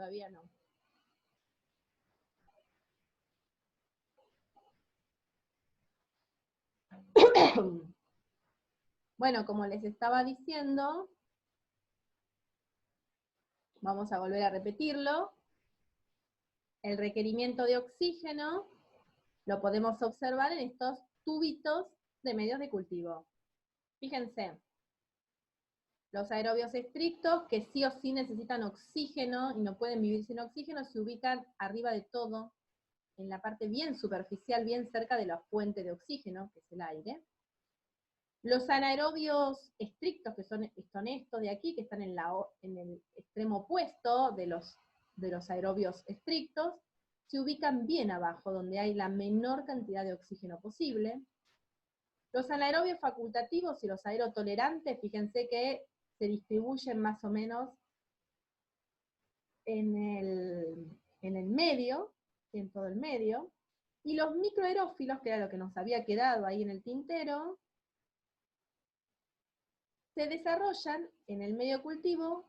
todavía no. Bueno, como les estaba diciendo, vamos a volver a repetirlo. El requerimiento de oxígeno lo podemos observar en estos tubitos de medios de cultivo. Fíjense, los aerobios estrictos, que sí o sí necesitan oxígeno y no pueden vivir sin oxígeno, se ubican arriba de todo, en la parte bien superficial, bien cerca de la fuente de oxígeno, que es el aire. Los anaerobios estrictos, que son estos de aquí, que están en el extremo opuesto de los aerobios estrictos, se ubican bien abajo, donde hay la menor cantidad de oxígeno posible. Los anaerobios facultativos y los aerotolerantes, fíjense que se distribuyen más o menos en el medio, en todo el medio. Y los microaerófilos, que era lo que nos había quedado ahí en el tintero, se desarrollan en el medio cultivo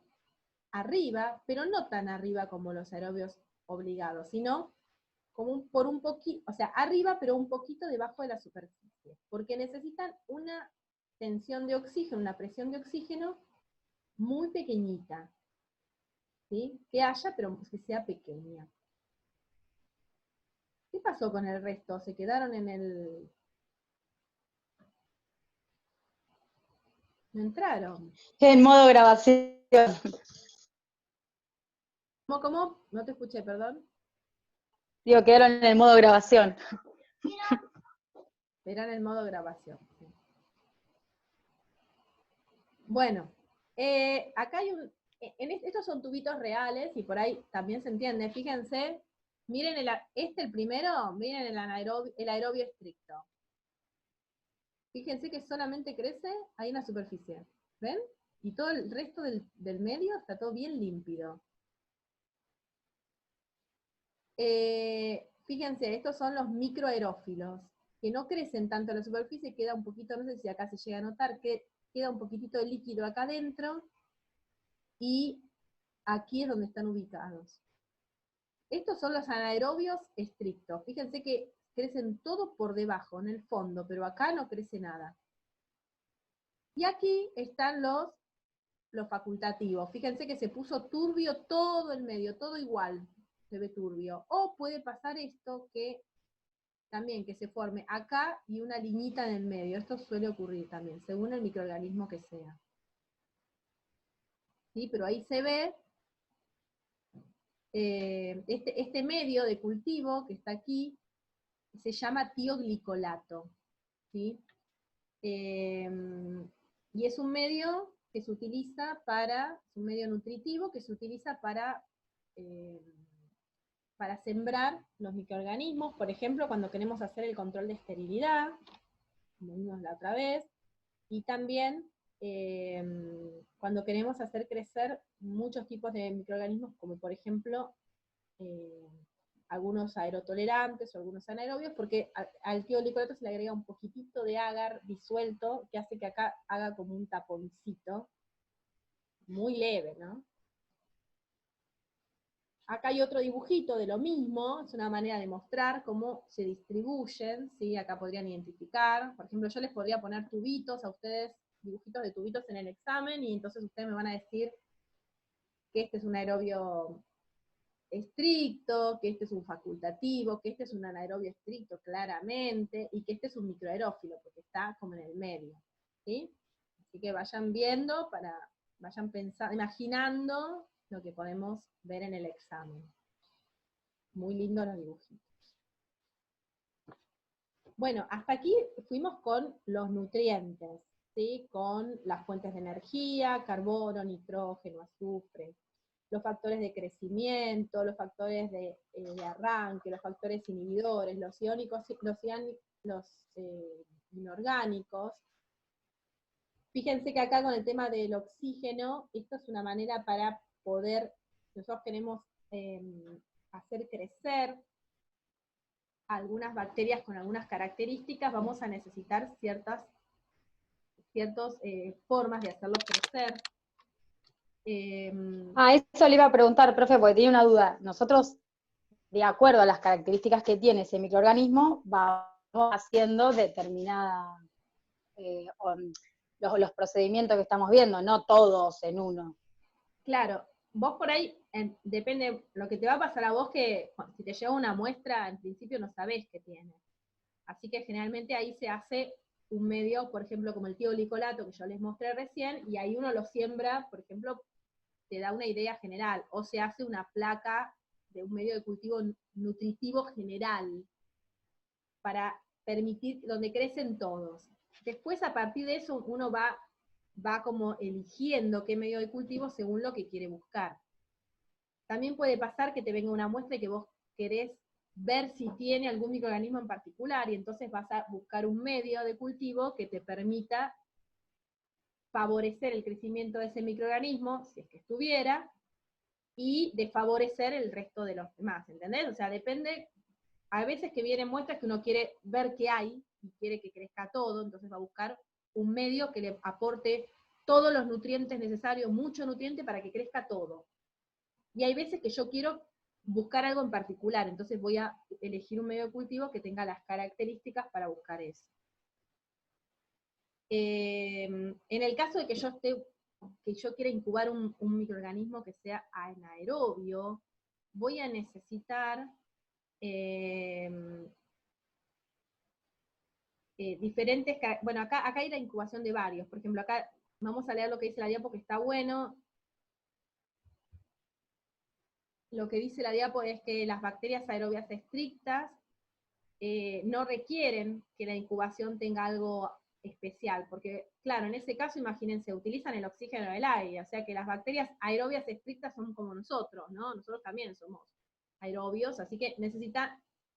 arriba, pero no tan arriba como los aerobios obligados, sino como por un poquito, o sea, arriba pero un poquito debajo de la superficie, porque necesitan una tensión de oxígeno, una presión de oxígeno muy pequeñita, ¿sí? Que haya, pero que sea pequeña. ¿Qué pasó con el resto? ¿Se quedaron en el...? ¿No entraron? En modo grabación. ¿Cómo? No te escuché, perdón. Digo, quedaron en el modo grabación. Verán el modo grabación. Sí. Bueno, acá hay estos son tubitos reales y por ahí también se entiende. Fíjense, miren el primero, miren el aerobio estricto. Fíjense que solamente crece ahí en la superficie. ¿Ven? Y todo el resto del medio está todo bien límpido. Fíjense, estos son los microaerófilos, que no crecen tanto en la superficie, queda un poquito, no sé si acá se llega a notar, que queda un poquitito de líquido acá adentro, y aquí es donde están ubicados. Estos son los anaerobios estrictos. Fíjense que crecen todo por debajo, en el fondo, pero acá no crece nada. Y aquí están los facultativos. Fíjense que se puso turbio todo el medio, todo igual se ve turbio. O puede pasar esto que también que se forme acá y una liñita en el medio. Esto suele ocurrir también, según el microorganismo que sea. ¿Sí? Pero ahí se ve este medio de cultivo que está aquí, se llama tioglicolato. ¿Sí? Y es un medio que se utiliza es un medio nutritivo que se utiliza para sembrar los microorganismos, por ejemplo, cuando queremos hacer el control de esterilidad, como vimos la otra vez, y también cuando queremos hacer crecer muchos tipos de microorganismos, como por ejemplo algunos aerotolerantes o algunos anaerobios, porque al tioglicolato se le agrega un poquitito de agar disuelto, que hace que acá haga como un taponcito, muy leve, ¿no? Acá hay otro dibujito de lo mismo, es una manera de mostrar cómo se distribuyen, ¿sí? Acá podrían identificar, por ejemplo, yo les podría poner tubitos a ustedes, dibujitos de tubitos en el examen, y entonces ustedes me van a decir que este es un aerobio estricto, que este es un facultativo, que este es un anaerobio estricto claramente, y que este es un microaerófilo, porque está como en el medio, ¿sí? Así que vayan viendo, vayan pensando, imaginando lo que podemos ver en el examen. Muy lindo los dibujitos. Bueno, hasta aquí fuimos con los nutrientes, ¿sí? Con las fuentes de energía, carbono, nitrógeno, azufre, los factores de crecimiento, los factores de arranque, los factores inhibidores, los iónicos, los inorgánicos. Fíjense que acá con el tema del oxígeno, esto es una manera para poder, nosotros queremos hacer crecer algunas bacterias con algunas características, vamos a necesitar ciertas formas de hacerlos crecer. Eso le iba a preguntar, profe, porque tenía una duda. Nosotros, de acuerdo a las características que tiene ese microorganismo, vamos haciendo determinada, los procedimientos que estamos viendo, no todos en uno. Claro, vos por ahí, depende, lo que te va a pasar a vos que si te llega una muestra, en principio no sabés qué tiene. Así que generalmente ahí se hace un medio, por ejemplo, como el tiolicolato que yo les mostré recién, y ahí uno lo siembra, por ejemplo, te da una idea general, o se hace una placa de un medio de cultivo nutritivo general para permitir, donde crecen todos. Después, a partir de eso, uno va como eligiendo qué medio de cultivo según lo que quiere buscar. También puede pasar que te venga una muestra y que vos querés ver si tiene algún microorganismo en particular, y entonces vas a buscar un medio de cultivo que te permita favorecer el crecimiento de ese microorganismo, si es que estuviera, y de favorecer el resto de los demás, ¿entendés? O sea, depende, a veces que vienen muestras que uno quiere ver qué hay y quiere que crezca todo, entonces va a buscar un medio que le aporte todos los nutrientes necesarios, mucho nutriente para que crezca todo. Y hay veces que yo quiero buscar algo en particular, entonces voy a elegir un medio de cultivo que tenga las características para buscar eso. En el caso de que yo quiera incubar un microorganismo que sea anaerobio, voy a necesitar diferentes, bueno, acá hay la incubación de varios, por ejemplo, acá vamos a leer lo que dice la diapo, que está bueno. Lo que dice la diapo es que las bacterias aerobias estrictas no requieren que la incubación tenga algo especial, porque claro, en ese caso, imagínense, utilizan el oxígeno del aire, o sea que las bacterias aerobias estrictas son como nosotros, ¿no? Nosotros también somos aerobios, así que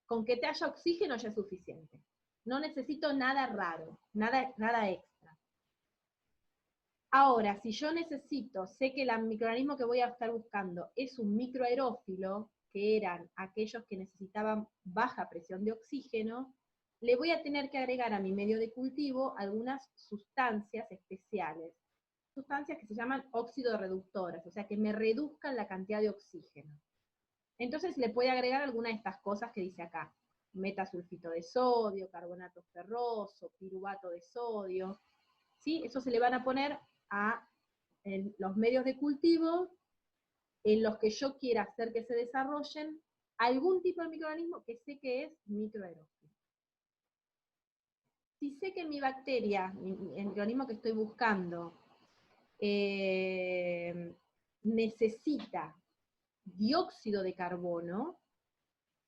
con que te haya oxígeno ya es suficiente. No necesito nada raro, nada extra. Ahora, si yo sé que el microorganismo que voy a estar buscando es un microaerófilo, que eran aquellos que necesitaban baja presión de oxígeno, le voy a tener que agregar a mi medio de cultivo algunas sustancias especiales, sustancias que se llaman óxido-reductoras, o sea, que me reduzcan la cantidad de oxígeno. Entonces le puede agregar alguna de estas cosas que dice acá: metasulfito de sodio, carbonato ferroso, piruvato de sodio, ¿sí? Eso se le van a poner a los medios de cultivo en los que yo quiera hacer que se desarrollen algún tipo de microorganismo que sé que es microaerófilo. Si sé que mi bacteria, el microorganismo que estoy buscando, necesita dióxido de carbono,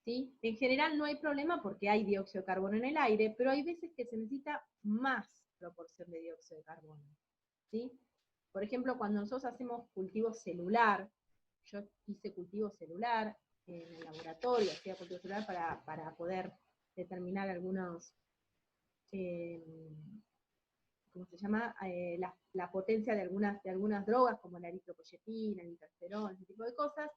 ¿sí? En general no hay problema porque hay dióxido de carbono en el aire, pero hay veces que se necesita más proporción de dióxido de carbono, ¿sí? Por ejemplo, cuando nosotros hacemos cultivo celular, yo hice cultivo celular en el laboratorio, hacía cultivo celular para poder determinar algunos, ¿cómo se llama? La potencia de algunas drogas, como la eritropoyetina, el interferón, ese tipo de cosas.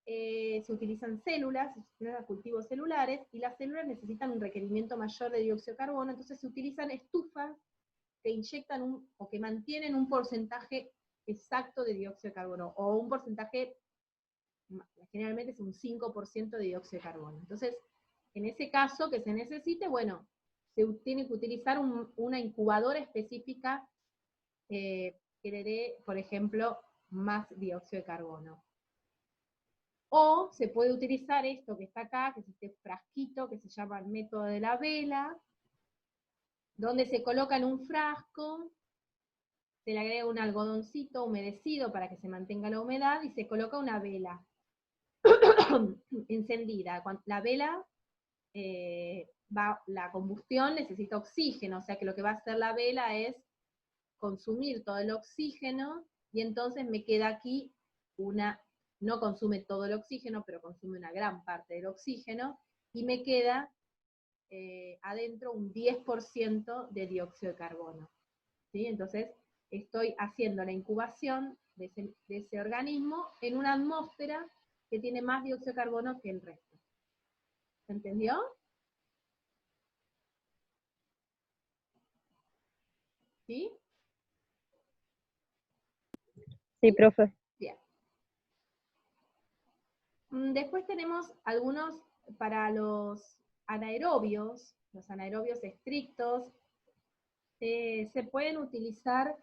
Se utilizan células, se utilizan cultivos celulares, y las células necesitan un requerimiento mayor de dióxido de carbono, entonces se utilizan estufas que inyectan o que mantienen un porcentaje exacto de dióxido de carbono, o un porcentaje, generalmente es un 5% de dióxido de carbono. Entonces, en ese caso que se necesite, bueno, se tiene que utilizar una incubadora específica que le dé, por ejemplo, más dióxido de carbono. O se puede utilizar esto que está acá, que es este frasquito que se llama el método de la vela, donde se coloca en un frasco, se le agrega un algodoncito humedecido para que se mantenga la humedad, y se coloca una vela encendida. La vela, la combustión necesita oxígeno, o sea que lo que va a hacer la vela es consumir todo el oxígeno, y entonces me queda aquí no consume todo el oxígeno, pero consume una gran parte del oxígeno, y me queda adentro un 10% de dióxido de carbono, ¿sí? Entonces estoy haciendo la incubación de ese organismo en una atmósfera que tiene más dióxido de carbono que el resto. ¿Se entendió? ¿Sí? Sí, profe. Bien. Después tenemos algunos para los anaerobios estrictos. Se pueden utilizar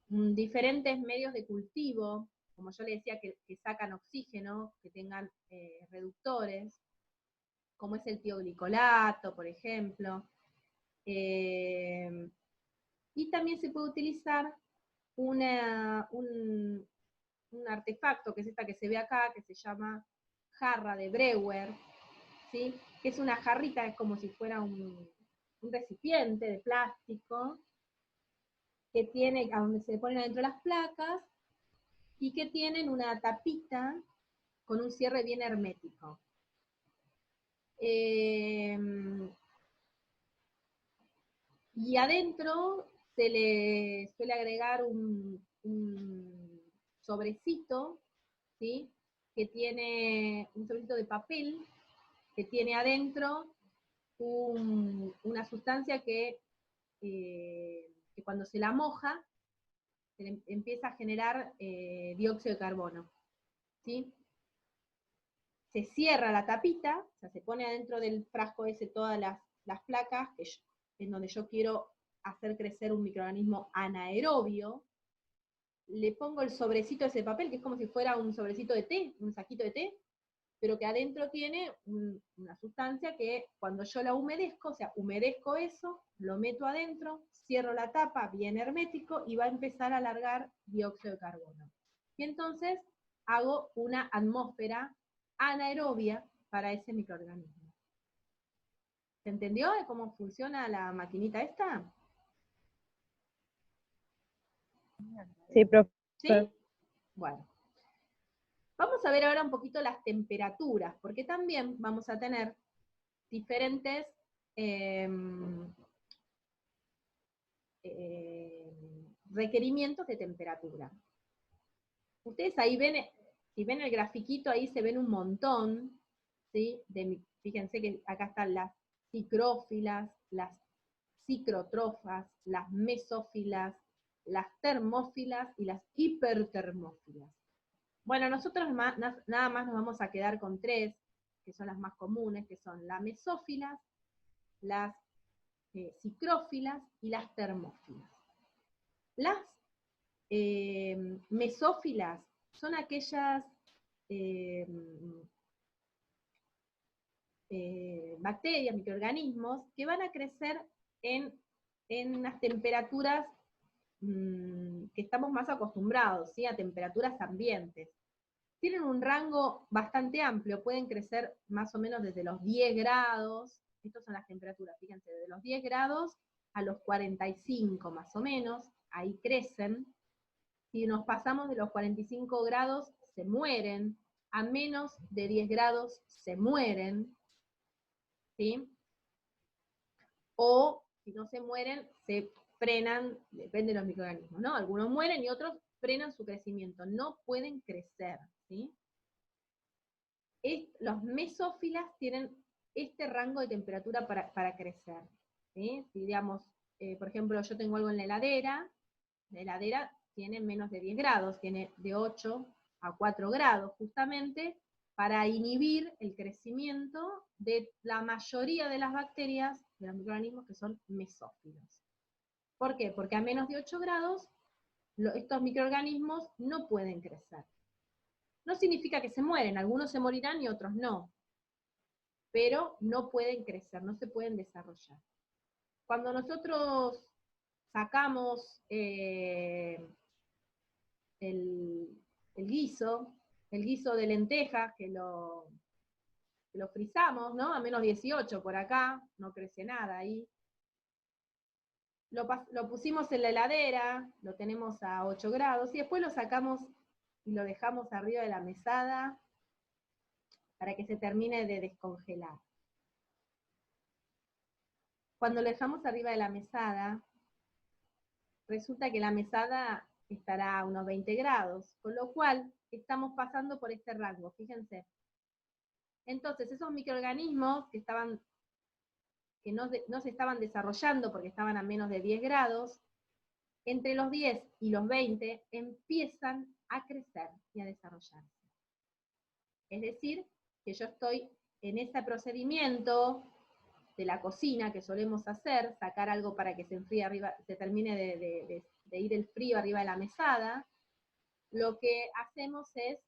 diferentes medios de cultivo, como yo le decía, que sacan oxígeno, que tengan reductores, como es el tioglicolato, por ejemplo. Y también se puede utilizar un artefacto, que es esta que se ve acá, que se llama jarra de Breuer, ¿sí? Que es una jarrita, es como si fuera un recipiente de plástico, que tiene, a donde se ponen adentro las placas, y que tienen una tapita con un cierre bien hermético. Y adentro se le suele agregar un sobrecito, ¿sí? Que tiene un sobrecito de papel, que tiene adentro una sustancia que cuando se la moja, se empieza a generar dióxido de carbono, ¿sí? Se cierra la tapita, o sea, se pone adentro del frasco ese todas las placas, en donde yo quiero hacer crecer un microorganismo anaerobio. Le pongo el sobrecito de ese papel, que es como si fuera un sobrecito de té, un saquito de té, pero que adentro tiene una sustancia que cuando yo la humedezco, o sea, humedezco eso, lo meto adentro, cierro la tapa bien hermético y va a empezar a largar dióxido de carbono. Y entonces hago una atmósfera anaerobia para ese microorganismo. ¿Se entendió de cómo funciona la maquinita esta? Sí, profe. ¿Sí? Bueno. Vamos a ver ahora un poquito las temperaturas, porque también vamos a tener diferentes requerimientos de temperatura. Ustedes ahí ven, si ven el grafiquito, ahí se ven un montón, ¿sí? Fíjense que acá están las cicrófilas, las cicrotrofas, las mesófilas, las termófilas y las hipertermófilas. Bueno, nosotros nada más nos vamos a quedar con 3, que son las más comunes, que son las mesófilas, las cicrófilas y las termófilas. Las mesófilas son aquellas bacterias, microorganismos, que van a crecer en las temperaturas que estamos más acostumbrados, ¿sí? A temperaturas ambientes. Tienen un rango bastante amplio, pueden crecer más o menos desde los 10 grados, estas son las temperaturas, fíjense, de los 10 grados a los 45 más o menos, ahí crecen. Si nos pasamos de los 45 grados, se mueren, a menos de 10 grados se mueren, ¿sí? O si no se mueren, se frenan, depende de los microorganismos, ¿no? Algunos mueren y otros frenan su crecimiento, no pueden crecer, ¿sí? Los mesófilas tienen este rango de temperatura para crecer, ¿sí? Si digamos, por ejemplo, yo tengo algo en la heladera tiene menos de 10 grados, tiene de 8 a 4 grados, justamente para inhibir el crecimiento de la mayoría de las bacterias, de los microorganismos que son mesófilos. ¿Por qué? Porque a menos de 8 grados, estos microorganismos no pueden crecer. No significa que se mueren, algunos se morirán y otros no, pero no pueden crecer, no se pueden desarrollar. Cuando nosotros sacamos el guiso de lentejas, que lo frizamos, ¿no? A menos 18 por acá, no crece nada ahí. Lo pusimos en la heladera, lo tenemos a 8 grados, y después lo sacamos y lo dejamos arriba de la mesada para que se termine de descongelar. Cuando lo dejamos arriba de la mesada, resulta que la mesada estará a unos 20 grados, con lo cual estamos pasando por este rango, fíjense. Entonces, esos microorganismos que no se estaban desarrollando porque estaban a menos de 10 grados, Entre los 10 y los 20 empiezan a crecer y a desarrollarse. Es decir, que yo estoy en ese procedimiento de la cocina que solemos hacer, sacar algo para que se enfríe arriba, se termine de ir el frío arriba de la mesada, lo que hacemos es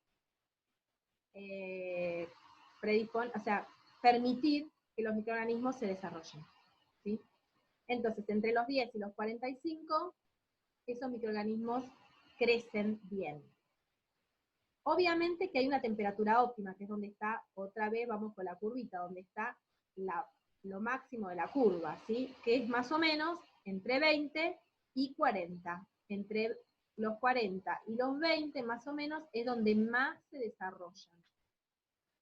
permitir que los microorganismos se desarrollen, ¿sí? Entonces, entre los 10 y los 45, esos microorganismos crecen bien. Obviamente que hay una temperatura óptima, que es donde está, otra vez vamos con la curvita, donde está lo máximo de la curva, ¿sí? Que es más o menos entre 20 y 40. Entre los 40 y los 20, más o menos, es donde más se desarrollan.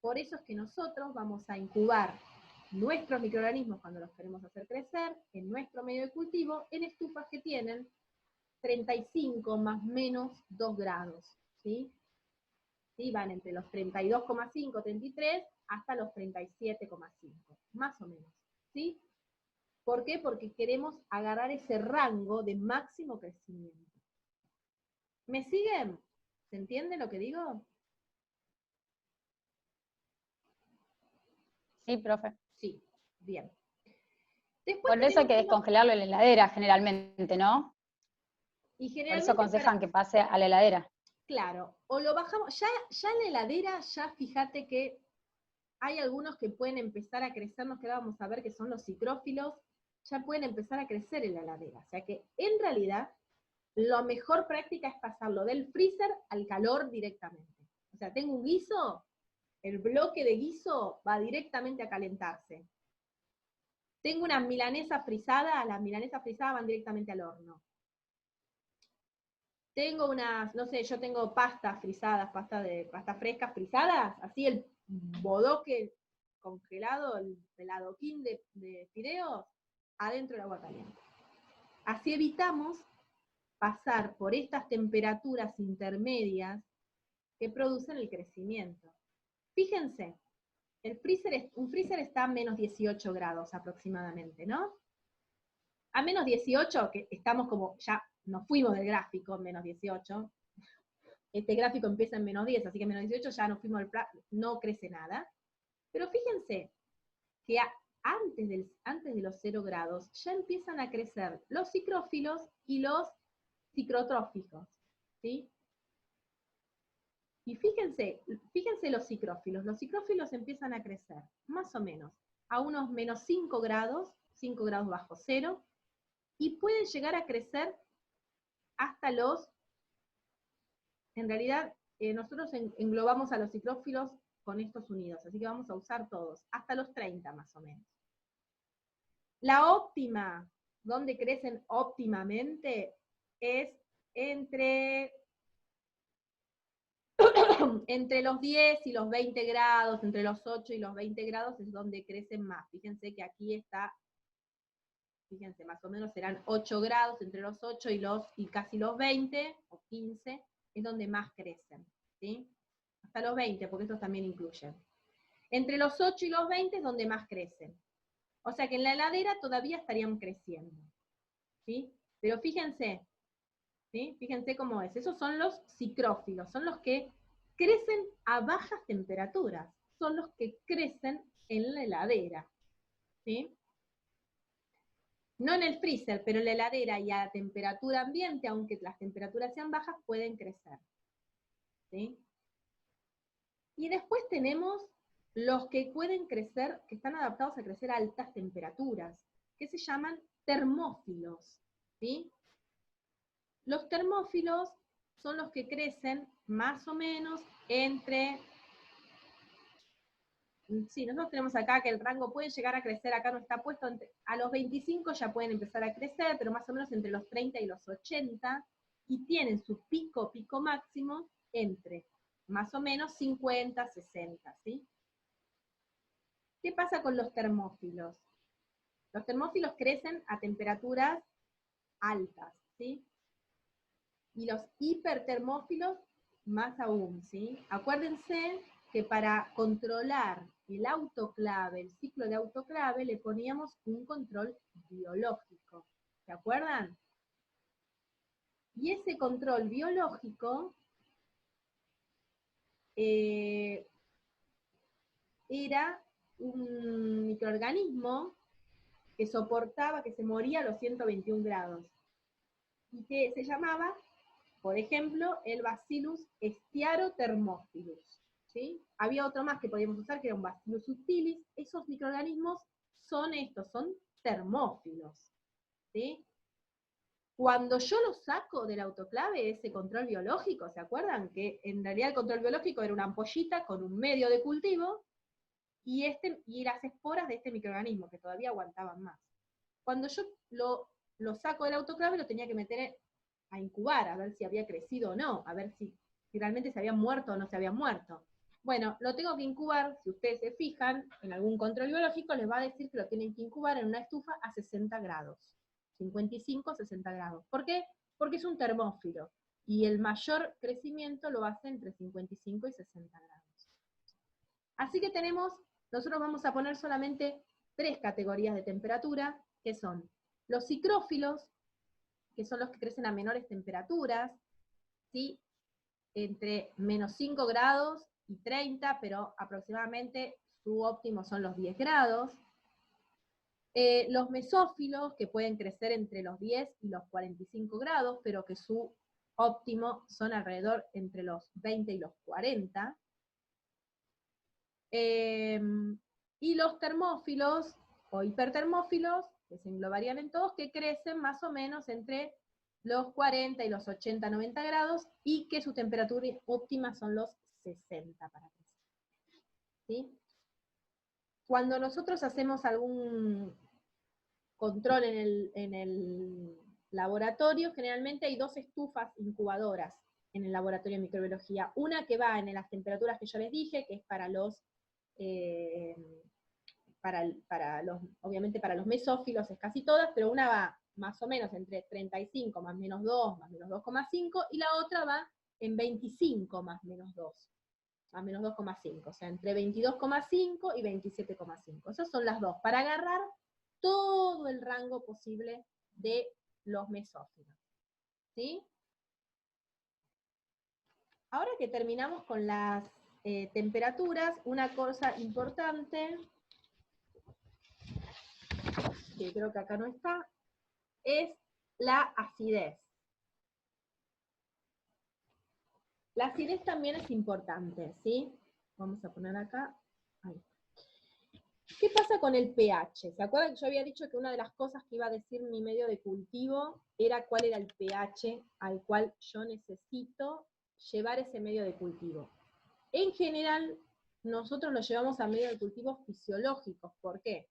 Por eso es que nosotros vamos a incubar nuestros microorganismos cuando los queremos hacer crecer, en nuestro medio de cultivo, en estufas que tienen 35 más menos 2 grados, ¿sí? ¿Sí? Van entre los 32,5, 33, hasta los 37,5, más o menos, ¿sí? ¿Por qué? Porque queremos agarrar ese rango de máximo crecimiento. ¿Me siguen? ¿Se entiende lo que digo? Sí, profe. Sí, bien. Después Por eso hay que tenemos descongelarlo en la heladera generalmente, ¿no? y Por eso generalmente aconsejan que pase a la heladera. claro, o lo bajamos, ya en la heladera, ya fíjate que hay algunos que pueden empezar a crecer, nos vamos a ver que son los cicrófilos, ya pueden empezar a crecer en la heladera. O sea que en realidad, la mejor práctica es pasarlo del freezer al calor directamente. O sea, tengo un guiso, el bloque de guiso va directamente a calentarse. Tengo unas milanesas frisadas, las milanesas frisadas van directamente al horno. Tengo unas, no sé, yo tengo pastas frisadas, pastas frescas frisadas, así el bodoque congelado, el adoquín de fideos, adentro del agua caliente. Así evitamos pasar por estas temperaturas intermedias que producen el crecimiento. Fíjense, un freezer está a menos 18 grados aproximadamente, ¿no? A menos 18, que estamos como, ya nos fuimos del gráfico, menos 18, este gráfico empieza en menos 10, así que menos 18 ya nos fuimos no crece nada. Pero fíjense que antes de los 0 grados ya empiezan a crecer los cicrófilos y los cicrotróficos, ¿sí? Y fíjense los cicrófilos empiezan a crecer, más o menos, a unos menos 5 grados bajo cero, y pueden llegar a crecer hasta en realidad, nosotros englobamos a los cicrófilos con estos unidos, así que vamos a usar todos, hasta los 30 más o menos. La óptima, donde crecen óptimamente, es entre los 10 y los 20 grados, entre los 8 y los 20 grados es donde crecen más. Fíjense que aquí está, fíjense, más o menos serán 8 grados, entre los 8 y casi los 20, o 15, es donde más crecen, ¿sí? Hasta los 20, porque estos también incluyen. Entre los 8 y los 20 es donde más crecen. O sea que en la heladera todavía estarían creciendo, ¿sí? Pero fíjense, ¿sí? Fíjense cómo es. Esos son los cicrófilos, son los que crecen a bajas temperaturas, son los que crecen en la heladera, ¿sí? No en el freezer, pero en la heladera y a temperatura ambiente, aunque las temperaturas sean bajas, pueden crecer, ¿sí? Y después tenemos los que pueden crecer, que están adaptados a crecer a altas temperaturas, que se llaman termófilos, ¿sí? Los termófilos son los que crecen más o menos entre, sí, nosotros tenemos acá que el rango puede llegar a crecer, acá no está puesto, a los 25 ya pueden empezar a crecer, pero más o menos entre los 30 y los 80, y tienen su pico máximo entre más o menos 50, 60, ¿sí? ¿Qué pasa con los termófilos? Los termófilos crecen a temperaturas altas, ¿sí? Y los hipertermófilos más aún, ¿sí? Acuérdense que para controlar el autoclave, el ciclo de autoclave, le poníamos un control biológico. ¿Se acuerdan? Y ese control biológico era un microorganismo que soportaba, que se moría a los 121 grados. Y que se llamaba, por ejemplo, el Bacillus Staurothemophilus. ¿Sí? Había otro más que podíamos usar, que era un Bacillus subtilis. Esos microorganismos son estos, son termófilos. ¿Sí? Cuando yo lo saco del autoclave, ese control biológico, ¿se acuerdan? Que en realidad el control biológico era una ampollita con un medio de cultivo y las esporas de este microorganismo, que todavía aguantaban más. Cuando yo lo saco del autoclave, lo tenía que meter a incubar, a ver si había crecido o no, a ver si realmente se había muerto o no se había muerto. Bueno, lo tengo que incubar, si ustedes se fijan, en algún control biológico les va a decir que lo tienen que incubar en una estufa a 60 grados. 55, 60 grados. ¿Por qué? Porque es un termófilo. Y el mayor crecimiento lo hace entre 55 y 60 grados. Así que nosotros vamos a poner solamente 3 categorías de temperatura, que son los psicrófilos, que son los que crecen a menores temperaturas, ¿sí? Entre menos 5 grados y 30, pero aproximadamente su óptimo son los 10 grados. Los mesófilos, que pueden crecer entre los 10 y los 45 grados, pero que su óptimo son alrededor entre los 20 y los 40. Y los termófilos, o hipertermófilos, que se englobarían en todos, que crecen más o menos entre los 40 y los 80, 90 grados, y que su temperatura óptima son los 60 para crecer. ¿Sí? Cuando nosotros hacemos algún control en el laboratorio, generalmente hay 2 estufas incubadoras en el laboratorio de microbiología. Una que va en las temperaturas que yo les dije, que es para los, obviamente para los mesófilos es casi todas, pero una va más o menos entre 35 más menos 2, más menos 2,5, y la otra va en 25 más menos 2, más menos 2,5, o sea, entre 22,5 y 27,5. Esas son las dos, para agarrar todo el rango posible de los mesófilos. ¿Sí? Ahora que terminamos con las temperaturas, una cosa importante, que creo que acá no está, es la acidez. La acidez también es importante, ¿sí? Vamos a poner acá. Ahí. ¿Qué pasa con el pH? ¿Se acuerdan que yo había dicho que una de las cosas que iba a decir mi medio de cultivo era cuál era el pH al cual yo necesito llevar ese medio de cultivo? En general, nosotros lo llevamos a medios de cultivo fisiológicos. ¿Por qué?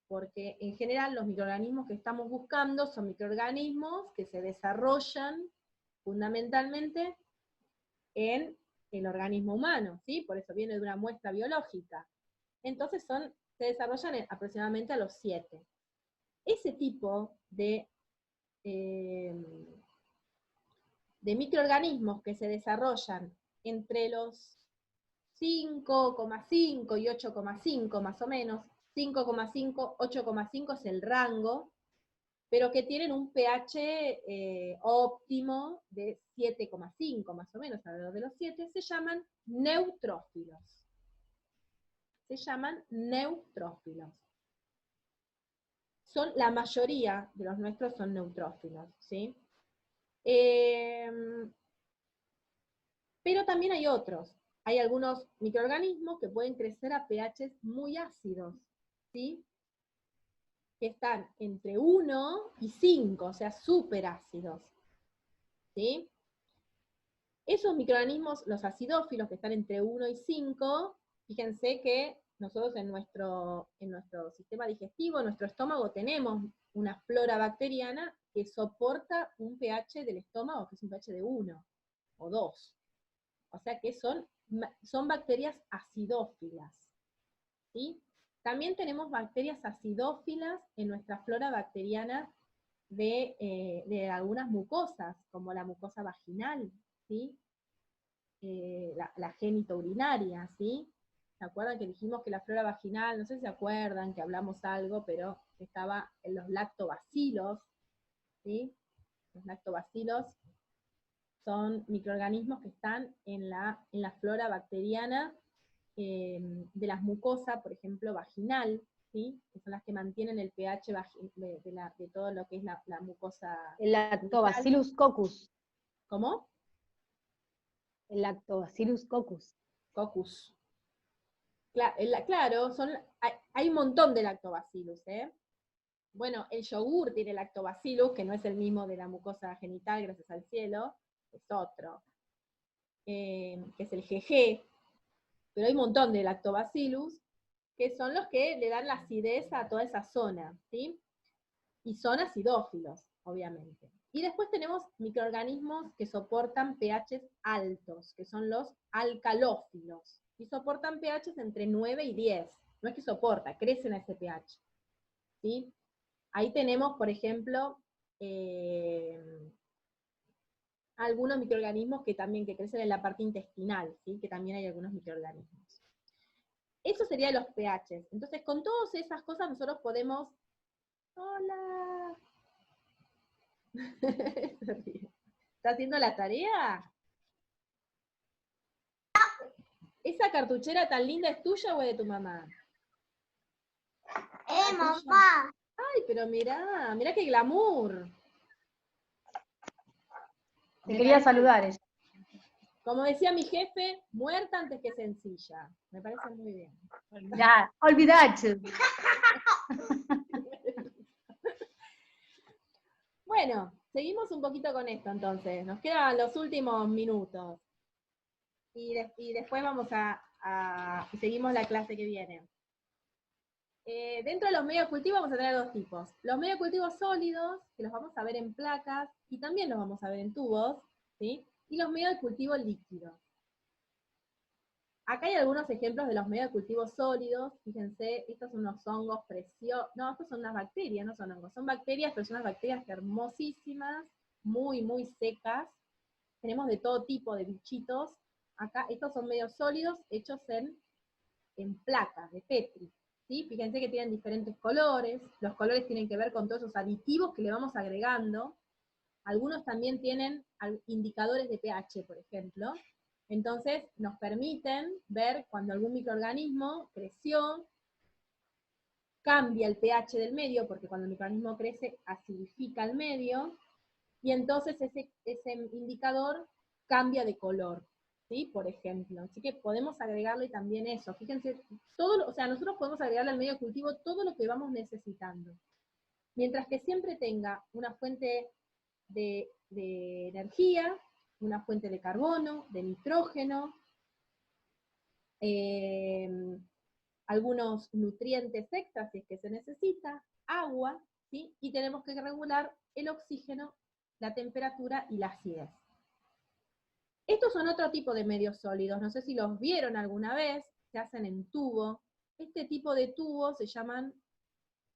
Porque en general los microorganismos que estamos buscando son microorganismos que se desarrollan fundamentalmente en el organismo humano, ¿sí? Por eso viene de una muestra biológica. Entonces se desarrollan aproximadamente a los 7. Ese tipo de microorganismos que se desarrollan entre los 5,5 y 8,5 más o menos, 5,5, 8,5 es el rango, pero que tienen un pH óptimo de 7,5 más o menos, alrededor de los 7, se llaman neutrófilos. Se llaman neutrófilos. La mayoría de los nuestros son neutrófilos, ¿sí? Pero también hay otros. Hay algunos microorganismos que pueden crecer a pHs muy ácidos, ¿sí? Que están entre 1 y 5, o sea, súper ácidos, ¿sí? Esos microorganismos, los acidófilos, que están entre 1 y 5, fíjense que nosotros en nuestro sistema digestivo, en nuestro estómago, tenemos una flora bacteriana que soporta un pH del estómago que es un pH de 1 o 2. O sea que son bacterias acidófilas, ¿sí? También tenemos bacterias acidófilas en nuestra flora bacteriana de algunas mucosas, como la mucosa vaginal, ¿sí? La genitourinaria, ¿sí? ¿Se acuerdan que dijimos que la flora vaginal, no sé si se acuerdan que hablamos algo, pero estaba en los lactobacilos, ¿sí? Los lactobacilos son microorganismos que están en la flora bacteriana de las mucosas, por ejemplo, vaginal, ¿sí? Que son las que mantienen el pH de todo lo que es la mucosa. El Lactobacillus coccus. ¿Cómo? El Lactobacillus coccus. Coccus. Claro, hay un montón de lactobacillus, ¿eh? Bueno, el yogur tiene lactobacillus, que no es el mismo de la mucosa genital, gracias al cielo, es otro, que es el GG, pero hay un montón de lactobacillus, que son los que le dan la acidez a toda esa zona, ¿sí? Y son acidófilos, obviamente. Y después tenemos microorganismos que soportan pHs altos, que son los alcalófilos, y soportan pHs entre 9 y 10. No es que soporta, crecen a ese pH, ¿sí? Ahí tenemos, por ejemplo, algunos microorganismos que crecen en la parte intestinal, ¿sí? Que también hay algunos microorganismos. Eso sería los pHs. Entonces, con todas esas cosas nosotros podemos... ¡Hola! ¿Está haciendo la tarea? ¿Esa cartuchera tan linda es tuya o es de tu mamá? Mamá. Ay, pero mirá qué glamour. Te quería saludar ella. Como decía mi jefe, muerta antes que sencilla. Me parece muy bien. Ya, olvidate. Bueno, seguimos un poquito con esto entonces. Nos quedan los últimos minutos. Y después vamos y seguimos la clase que viene. Dentro de los medios de cultivo vamos a tener dos tipos. Los medios de cultivo sólidos, que los vamos a ver en placas, y también los vamos a ver en tubos, ¿sí? Y los medios de cultivo líquidos. Acá hay algunos ejemplos de los medios de cultivo sólidos. Fíjense, estos son unos hongos preciosos. No, estos son unas bacterias, no son hongos. Son bacterias, pero son unas bacterias hermosísimas, muy, muy secas. Tenemos de todo tipo de bichitos. Acá, estos son medios sólidos hechos en placas de Petri. ¿Sí? Fíjense que tienen diferentes colores. Los colores tienen que ver con todos esos aditivos que le vamos agregando. Algunos también tienen indicadores de pH, por ejemplo. Entonces, nos permiten ver cuando algún microorganismo creció, cambia el pH del medio, porque cuando el microorganismo crece, acidifica el medio, y entonces ese indicador cambia de color, ¿sí? Por ejemplo. Así que podemos agregarle también eso. Fíjense, nosotros podemos agregarle al medio de cultivo todo lo que vamos necesitando. Mientras que siempre tenga una fuente de energía, una fuente de carbono, de nitrógeno, algunos nutrientes extras si es que se necesita, agua, ¿sí? Y tenemos que regular el oxígeno, la temperatura y la acidez. Estos son otro tipo de medios sólidos, no sé si los vieron alguna vez, se hacen en tubo. Este tipo de tubos se llaman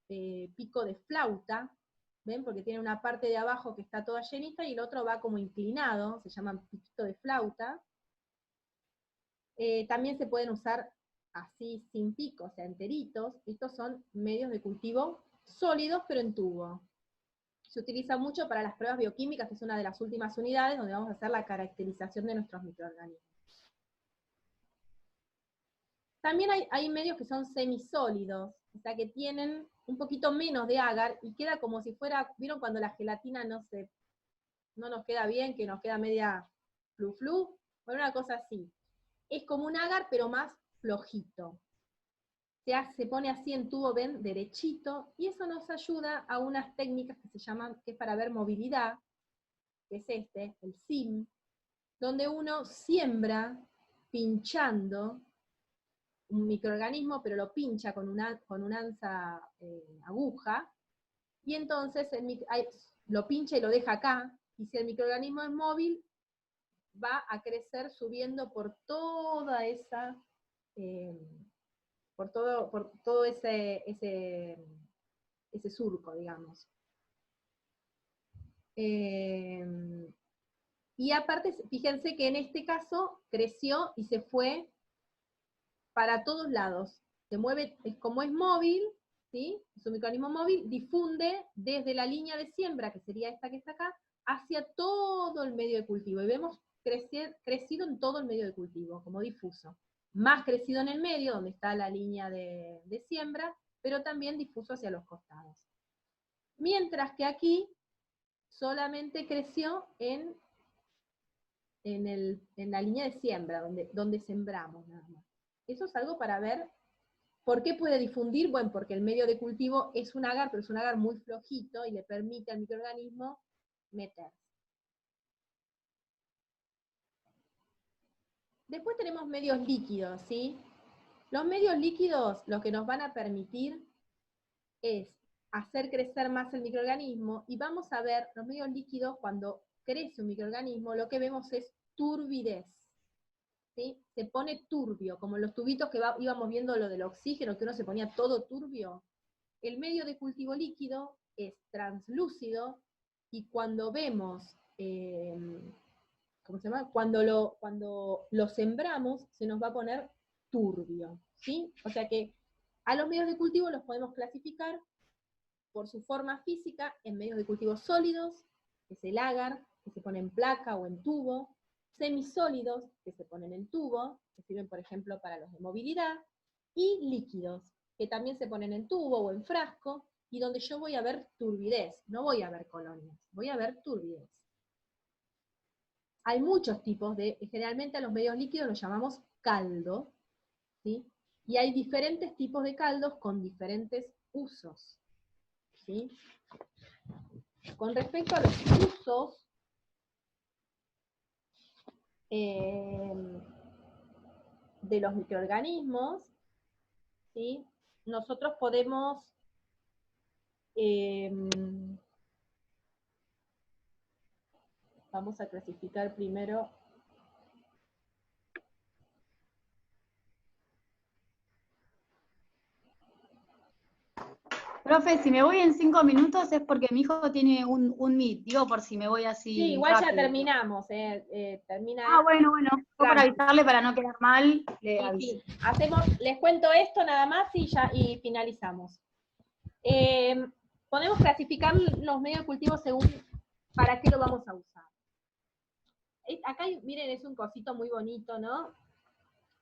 pico de flauta, ¿ven? Porque tiene una parte de abajo que está toda llenita y el otro va como inclinado, se llaman piquito de flauta. También se pueden usar así sin pico, o sea, enteritos. Estos son medios de cultivo sólidos, pero en tubo. Se utiliza mucho para las pruebas bioquímicas, que es una de las últimas unidades donde vamos a hacer la caracterización de nuestros microorganismos. También hay medios que son semisólidos, o sea, que tienen un poquito menos de agar y queda como si fuera, ¿vieron cuando la gelatina no nos queda bien, que nos queda media flu-flu? Bueno, una cosa así. Es como un agar, pero más flojito. Se pone así en tubo, ven, derechito, y eso nos ayuda a unas técnicas que se llaman, que es para ver movilidad, que es el SIM, donde uno siembra pinchando un microorganismo, pero lo pincha con una anza aguja, y entonces lo pincha y lo deja acá, y si el microorganismo es móvil, va a crecer subiendo por toda esa, por todo ese surco, digamos. Y aparte, fíjense que en este caso creció y se fue para todos lados. Se mueve, como es móvil, ¿sí? Es un microorganismo móvil, difunde desde la línea de siembra, que sería esta que está acá, hacia todo el medio de cultivo, y vemos crecido en todo el medio de cultivo, como difuso. Más crecido en el medio, donde está la línea de siembra, pero también difuso hacia los costados. Mientras que aquí solamente creció en la línea de siembra, donde sembramos nada más. Eso es algo para ver por qué puede difundir. Bueno, porque el medio de cultivo es un agar, pero es un agar muy flojito y le permite al microorganismo meterse. Después tenemos medios líquidos, ¿sí? Los medios líquidos lo que nos van a permitir es hacer crecer más el microorganismo, y vamos a ver los medios líquidos cuando crece un microorganismo, lo que vemos es turbidez. ¿Sí? Se pone turbio, como los tubitos que íbamos viendo lo del oxígeno, que uno se ponía todo turbio. El medio de cultivo líquido es translúcido, y cuando vemos, ¿cómo se llama? Cuando lo sembramos, se nos va a poner turbio, ¿sí? O sea que a los medios de cultivo los podemos clasificar por su forma física en medios de cultivo sólidos, que es el agar, que se pone en placa o en tubo, semisólidos, que se ponen en tubo, que sirven, por ejemplo, para los de movilidad, y líquidos, que también se ponen en tubo o en frasco, y donde yo voy a ver turbidez, no voy a ver colonias, voy a ver turbidez. Hay muchos tipos generalmente a los medios líquidos los llamamos caldo, ¿sí? Y hay diferentes tipos de caldos con diferentes usos, ¿sí? Con respecto a los usos, de los microorganismos, ¿sí? Nosotros podemos vamos a clasificar primero. Profe, si me voy en 5 minutos es porque mi hijo tiene un Meet, digo por si me voy así. Sí, igual rápido. ya terminamos, termina. Ah, bueno, para avisarle, para no quedar mal, le aviso. Sí. Les cuento esto nada más y finalizamos. Podemos clasificar los medios de cultivo según para qué lo vamos a usar. Acá, miren, es un cosito muy bonito, ¿no?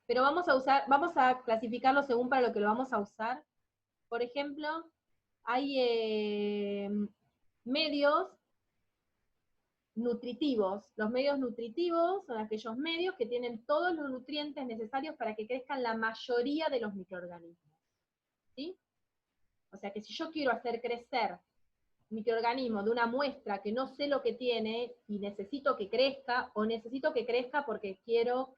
Pero vamos a clasificarlo según para lo que lo vamos a usar. Por ejemplo, hay medios nutritivos. Los medios nutritivos son aquellos medios que tienen todos los nutrientes necesarios para que crezcan la mayoría de los microorganismos, ¿sí? O sea que si yo quiero hacer crecer microorganismos de una muestra que no sé lo que tiene y necesito que crezca, o necesito que crezca porque quiero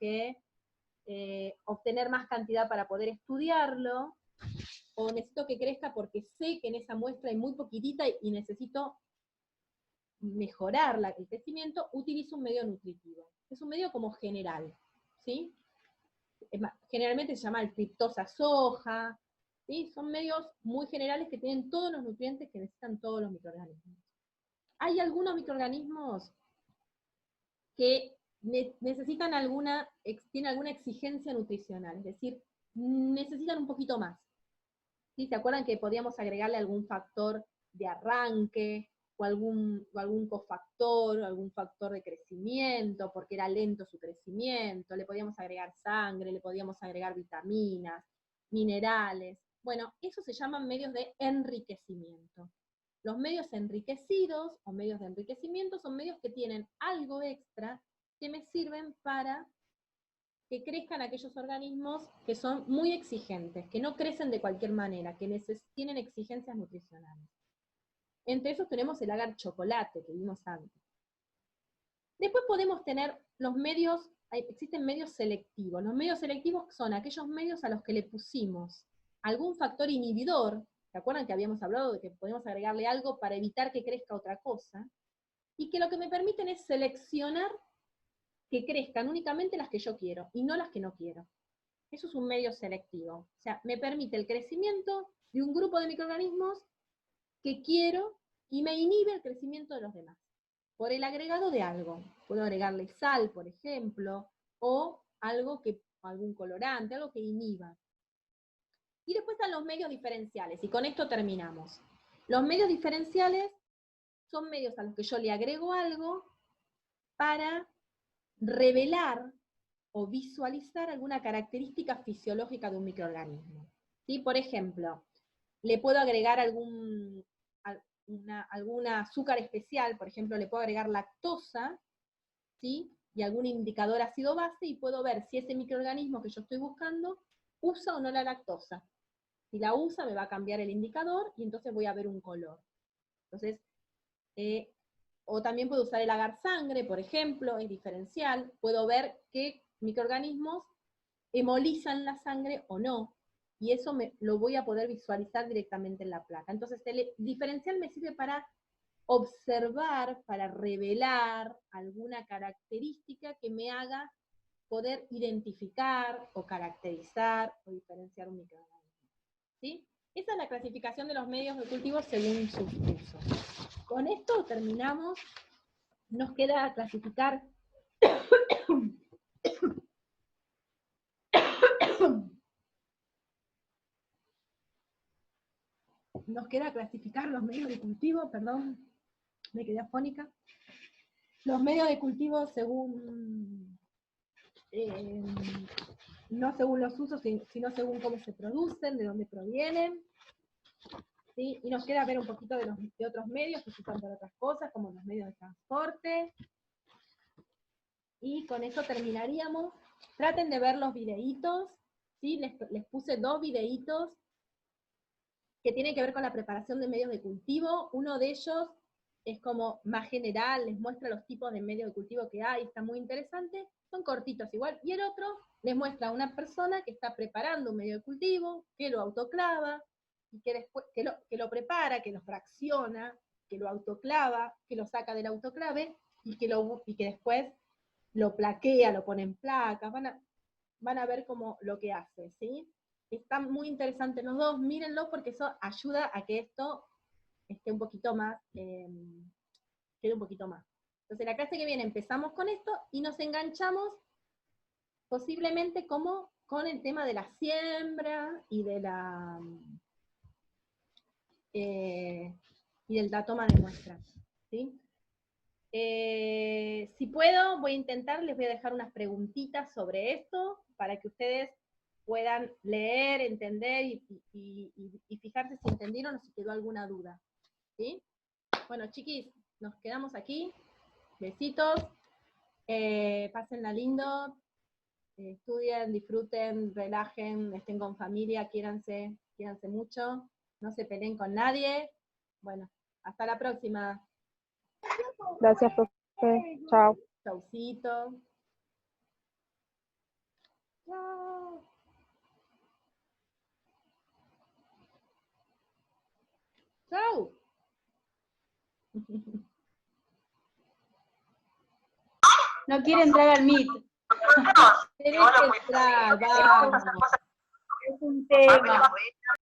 obtener más cantidad para poder estudiarlo, o necesito que crezca porque sé que en esa muestra hay muy poquitita y necesito mejorar el crecimiento, utilizo un medio nutritivo. Es un medio como general, ¿sí? Generalmente se llama el triptosa soja, ¿sí? Son medios muy generales que tienen todos los nutrientes que necesitan todos los microorganismos. Hay algunos microorganismos que necesitan tienen alguna exigencia nutricional, es decir, necesitan un poquito más. ¿Sí? ¿Se acuerdan que podíamos agregarle algún factor de arranque, o algún cofactor, o algún factor de crecimiento, porque era lento su crecimiento? Le podíamos agregar sangre, le podíamos agregar vitaminas, minerales. Bueno, eso se llaman medios de enriquecimiento. Los medios enriquecidos, o medios de enriquecimiento, son medios que tienen algo extra que me sirven para que crezcan aquellos organismos que son muy exigentes, que no crecen de cualquier manera, que tienen exigencias nutricionales. Entre esos tenemos el agar chocolate, que vimos antes. Después podemos tener los medios, existen medios selectivos. Los medios selectivos son aquellos medios a los que le pusimos algún factor inhibidor. ¿Se acuerdan que habíamos hablado de que podemos agregarle algo para evitar que crezca otra cosa? Y que lo que me permiten es seleccionar que crezcan únicamente las que yo quiero, y no las que no quiero. Eso es un medio selectivo. O sea, me permite el crecimiento de un grupo de microorganismos que quiero, y me inhibe el crecimiento de los demás, por el agregado de algo. Puedo agregarle sal, por ejemplo, o algún colorante, algo que inhiba. Y después están los medios diferenciales, y con esto terminamos. Los medios diferenciales son medios a los que yo le agrego algo para revelar o visualizar alguna característica fisiológica de un microorganismo. ¿Sí? Por ejemplo, le puedo agregar algún azúcar especial, por ejemplo, le puedo agregar lactosa, ¿sí? Y algún indicador ácido base, y puedo ver si ese microorganismo que yo estoy buscando usa o no la lactosa. Si la usa, me va a cambiar el indicador, y entonces voy a ver un color. Entonces, o también puedo usar el agar sangre, por ejemplo, es diferencial, puedo ver qué microorganismos hemolizan la sangre o no, y eso lo voy a poder visualizar directamente en la placa. Entonces el diferencial me sirve para observar, para revelar alguna característica que me haga poder identificar o caracterizar o diferenciar un microorganismo. ¿Sí? Esa es la clasificación de los medios de cultivo según sus usos. Con esto terminamos. Nos queda clasificar los medios de cultivo, perdón, me quedé afónica. Los medios de cultivo según, no según los usos, sino según cómo se producen, de dónde provienen. ¿Sí? Y nos queda ver un poquito de otros medios que se usan para otras cosas, como los medios de transporte. Y con eso terminaríamos. Traten de ver los videitos, ¿sí? Les puse 2 videitos que tienen que ver con la preparación de medios de cultivo. Uno de ellos es como más general, les muestra los tipos de medios de cultivo que hay, está muy interesante, son cortitos igual. Y el otro les muestra a una persona que está preparando un medio de cultivo, que lo autoclava, y que después que lo prepara, que lo fracciona, que lo autoclava, que lo saca del autoclave, y que después lo plaquea, lo pone en placas. Van a ver como lo que hace, ¿sí? Están muy interesantes los dos, mírenlo, porque eso ayuda a que esto esté un poquito más, quede un poquito más. Entonces la clase que viene empezamos con esto y nos enganchamos posiblemente como con el tema de la siembra y de la y del toma de muestras, ¿sí? Si puedo, voy a intentar, les voy a dejar unas preguntitas sobre esto, para que ustedes puedan leer, entender y fijarse si entendieron o si quedó alguna duda. ¿Sí? Bueno, chiquis, nos quedamos aquí. Besitos. Pásenla lindo. Estudien, disfruten, relajen, estén con familia, quiéranse mucho. No se peleen con nadie. Bueno, hasta la próxima. Gracias, profe. Chao. Chaucito. Chao. Chau. No quiere entrar al Meet. Tenés que entrar, vamos. Es un tema.